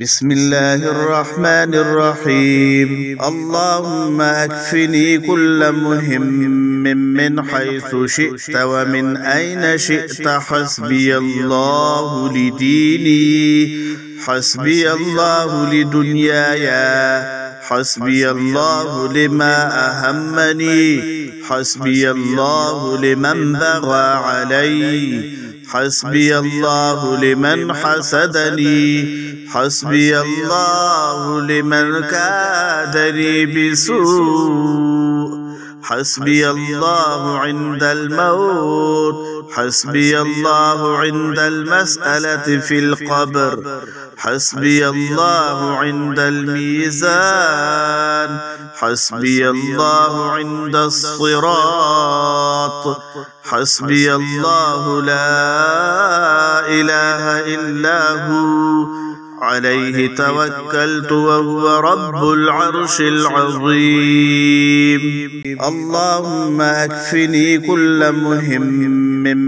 بسم الله الرحمن الرحيم. اللهم أكفني كل مهم من حيث شئت ومن أين شئت. حسبي الله لديني، حسبي الله لدنياي، حسبي الله لما أهمني، حسبي الله لمن بغى علي، حسبي الله لمن حسدني، حسبي الله لمن كادني بسوء، حسبي الله عند الموت، حسبي الله عند المسألة في القبر، حسبي الله عند الميزان، حسبي الله عند الصراط، حسبي الله لا إله إلا هو، عليه توكلت وهو رب العرش العظيم. اللهم أكفني كل مهم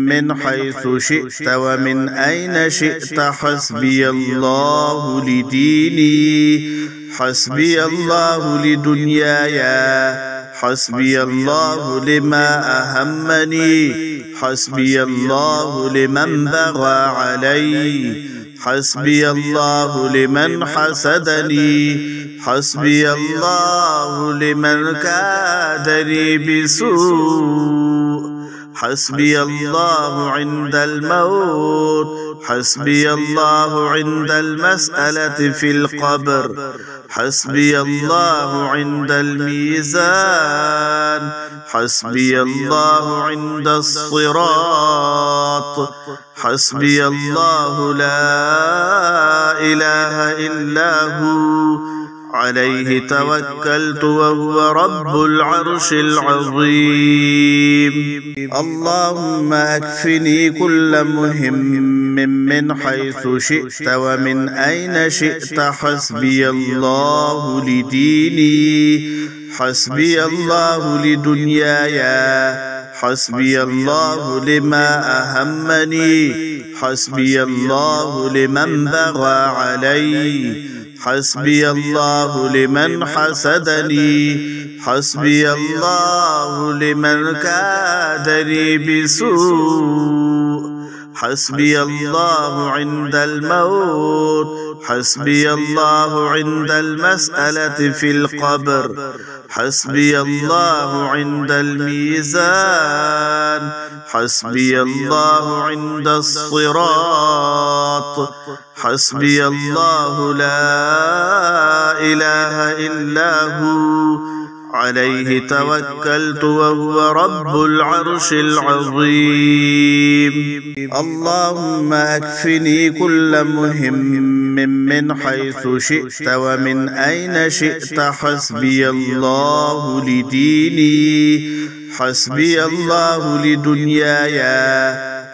من حيث شئت ومن أين شئت. حسبي الله لديني، حسبي الله لدنياي، حسبي الله لما أهمني، حسبي الله لمن بغى علي، حسبي الله لمن حسدني، حسبي الله لمن كادني بسوء، حسبي الله عند الموت، حسبي الله عند المسألة في القبر، حسبي الله عند الميزان، حسبي الله عند الصراط، حسبي الله لا إله إلا هو، عليه توكلت وهو رب العرش العظيم. اللهم أكفني كل مهم من حيث شئت ومن أين شئت. حسبي الله لديني، حسبي الله لدنياي، حسبي الله لما أهمني، حسبي الله لمن بغى علي، حسبي الله لمن حسدني، حسبي الله لمن كادني بسوء، حسبي الله عند الموت، حسبي الله عند المسألة في القبر، حسبي الله عند الميزان، حسبي الله عند الصراط، حسبي الله لا إله إلا هو، عليه توكلت وهو رب العرش العظيم. اللهم أكفني كل مهم من حيث شئت ومن أين شئت. حسبي الله لديني، حسبي الله لدنياي،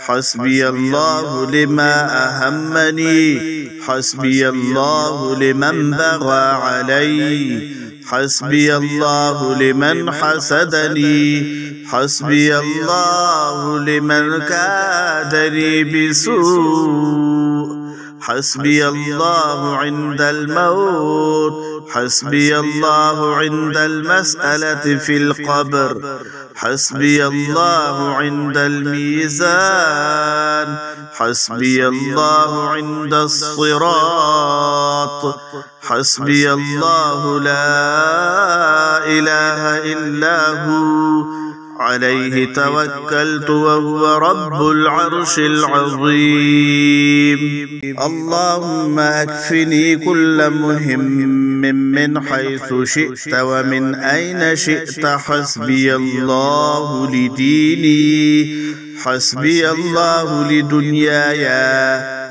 حسبي الله لما أهمني، حسبي الله لمن بغى علي، حسبي الله لمن حسدني، حسبي الله لمن كادني بسوء، حسبي الله عند الموت، حسبي الله عند المسألة في القبر، حسبي الله عند الميزان، حسبي الله عند الصراط، حسبي الله لا إله إلا هو، عليه توكلت وهو رب العرش العظيم. اللهم أكفني كل مهم من حيث شئت ومن أين شئت. حسبي الله لديني، حسبي الله لدنياي،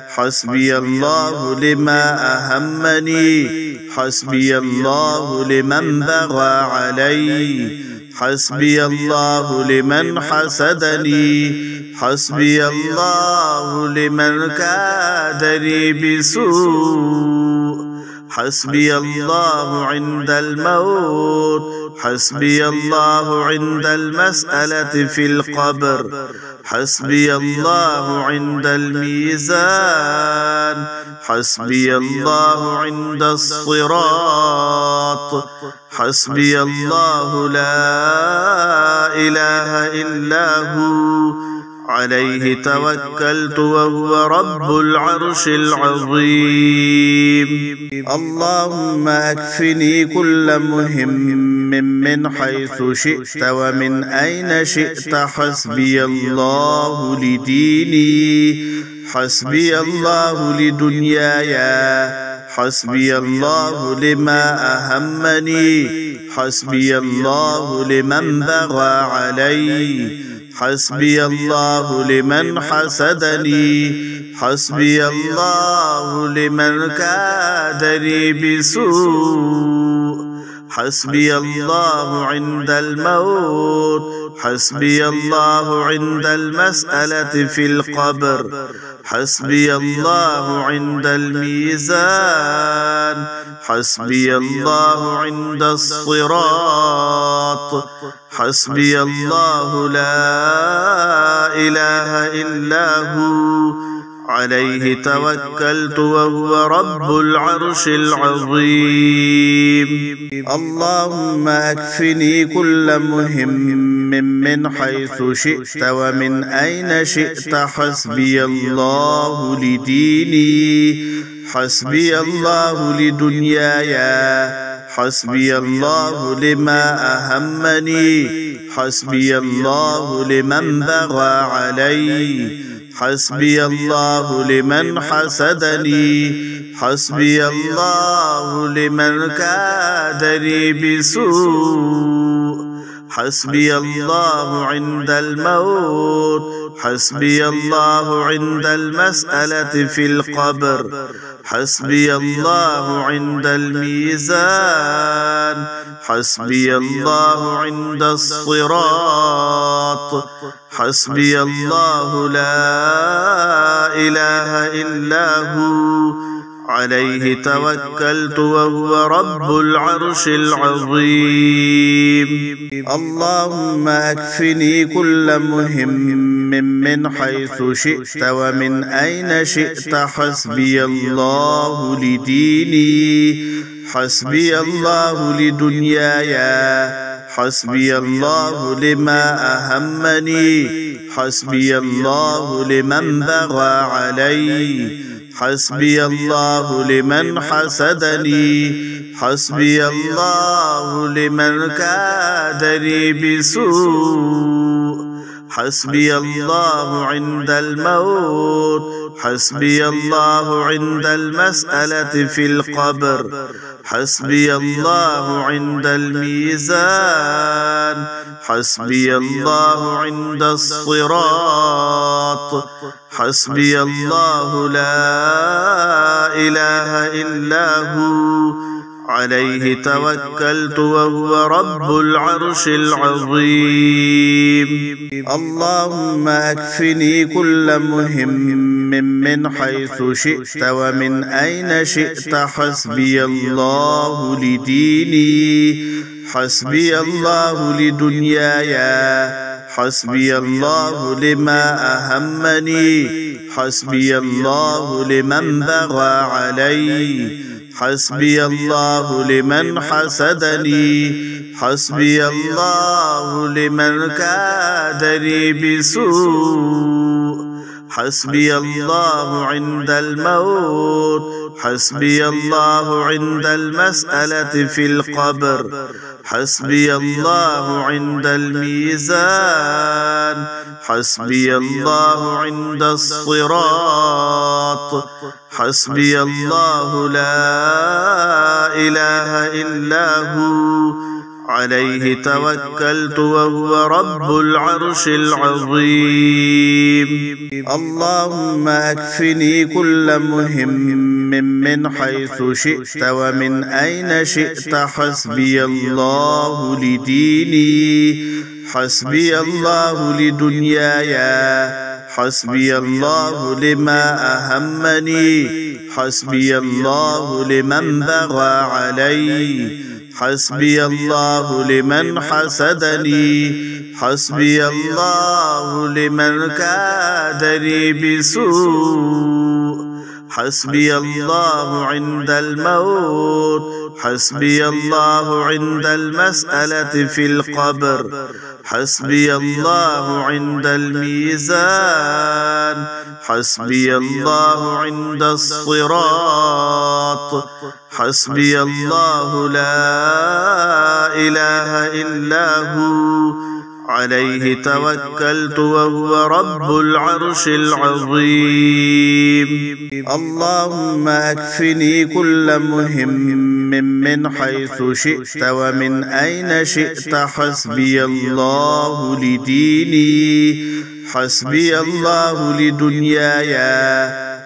حسبي الله لما أهمني، حسبي الله لمن بغى علي، حسبي الله لمن حسدني، حسبي الله لمن كادني بسوء، حسبي الله عند الموت، حسبي الله عند المسألة في القبر، حسبي الله عند الميزان، حسبي الله عند الصراط حسبي الله لا إله إلا هو عليه توكلت وهو رب العرش العظيم اللهم أكفني كل مهم من حيث شئت ومن أين شئت حسبي الله لديني حسبي الله لدنياي حسبي الله لما أهمني حسبي الله لمن بغى علي حسبي الله لمن حسدني حسبي الله لمن كادني بسوء حسبي الله عند الموت حسبي الله عند المسألة في القبر حسبي الله عند الميزان حسبي الله عند الصراط حسبي الله لا إله إلا هو عليه توكلت وهو رب العرش العظيم اللهم أكفني كل مهم من حيث شئت ومن أين شئت حسبي الله لديني حسبي الله لدنياي حسبي الله لما أهمني حسبي الله لمن بغى علي حسبي الله لمن حسدني حسبي الله لمن كادني بسوء حسبي الله عند الموت حسبي الله عند المسألة في القبر حسبي الله عند الميزان حسبي الله عند الصراط حسبي الله لا إله إلا هو عليه توكلت وهو رب العرش العظيم اللهم أكفني كل مهم من حيث شئت ومن أين شئت حسبي الله لديني حسبي الله لدنياي حسبي الله لما أهمني حسبي الله لمن بغى علي حسبي الله لمن حسدني حسبي الله لمن كادني بسوء حسبي الله عند الموت حسبي الله عند المسألة في القبر حسبي الله عند الميزان حسبي الله عند الصراط حسبي الله لا إله إلا هو عليه توكلت وهو رب العرش العظيم اللهم أكفني كل مهم من حيث شئت ومن أين شئت حسبي الله لديني حسبي الله لدنياي حسبي الله لما أهمني حسبي الله لمن بغى علي حسبي الله لمن حسدني حسبي الله لمن كادني بسوء حسبي الله عند الموت حسبي الله عند المسألة في القبر حسبي الله عند الميزان حسبي الله عند الصراط حسبي الله لا إله إلا هو عليه توكلت وهو رب العرش العظيم اللهم أكفني كل مهم من حيث شئت ومن أين شئت حسبي الله لديني حسبي الله لدنياي حسبي الله لما أهمني حسبي الله لمن بغى علي حسبي الله لمن حسدني حسبي الله لمن كادني بسوء حسبي الله عند الموت، حسبي الله عند المسألة في القبر، حسبي الله عند الميزان، حسبي الله عند الصراط، حسبي الله لا إله إلا هو عليه توكلت وهو رب العرش العظيم. اللهم أكفني كل مهم من حيث شئت ومن أين شئت. حسبي الله لديني، حسبي الله لدنياي،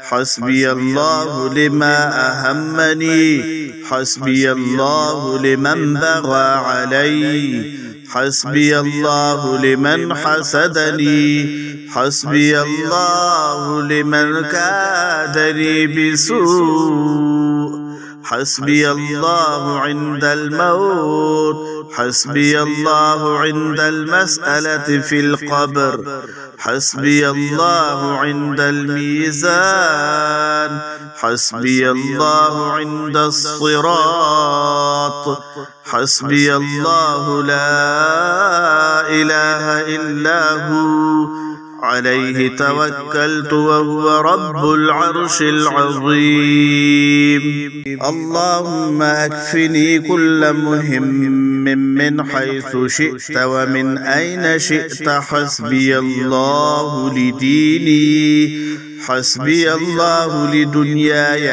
حسبي الله لما أهمني، حسبي الله لمن بغى علي، حسبي الله لمن حسدني، حسبي الله لمن كادني بسوء، حسبي الله عند الموت، حسبي الله عند المسألة في القبر، حسبي الله عند الميزان، حسبي الله عند الصراط، حسبي الله لا إله إلا هو عليه توكلت وهو رب العرش العظيم. اللهم أكفني كل مهم من حيث شئت ومن أين شئت. حسبي الله لديني، حسبي الله لدنياي،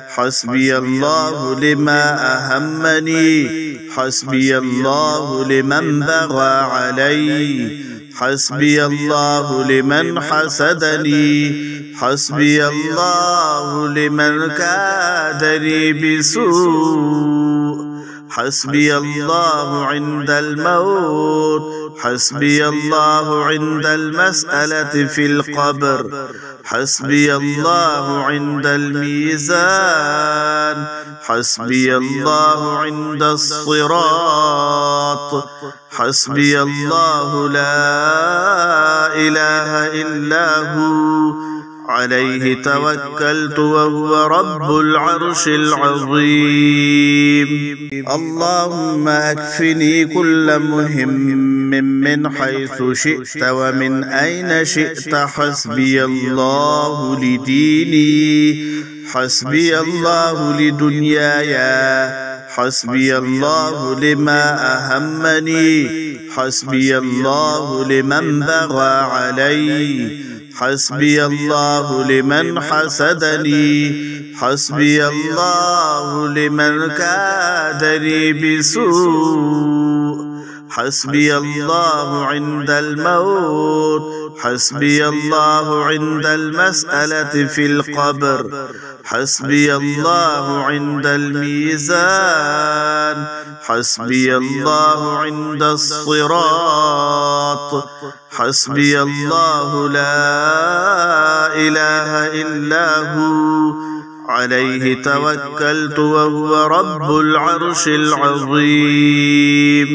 حسبي الله لما أهمني، حسبي الله لمن بغى علي، حسبي الله لمن حسدني، حسبي الله لمن كادني بسوء، حسبي الله عند الموت، حسبي الله عند المسألة في القبر، حسبي الله عند الميزان، حسبي الله عند الصراط، حسبي الله لا إله إلا هو عليه توكلت وهو رب العرش العظيم. اللهم أكفني كل مهم من حيث شئت ومن أين شئت. حسبي الله لديني، حسبي الله لدنياي، حسبي الله لما أهمني، حسبي الله لمن بغى علي، حسبي الله لمن حسدني، حسبي الله لمن كادني بسوء، حسبي الله عند الموت، حسبي الله عند المسألة في القبر، حسبي الله عند الميزان، حسبي الله عند الصراط، حسبي الله لا إله إلا هو عليه توكلت وهو رب العرش العظيم.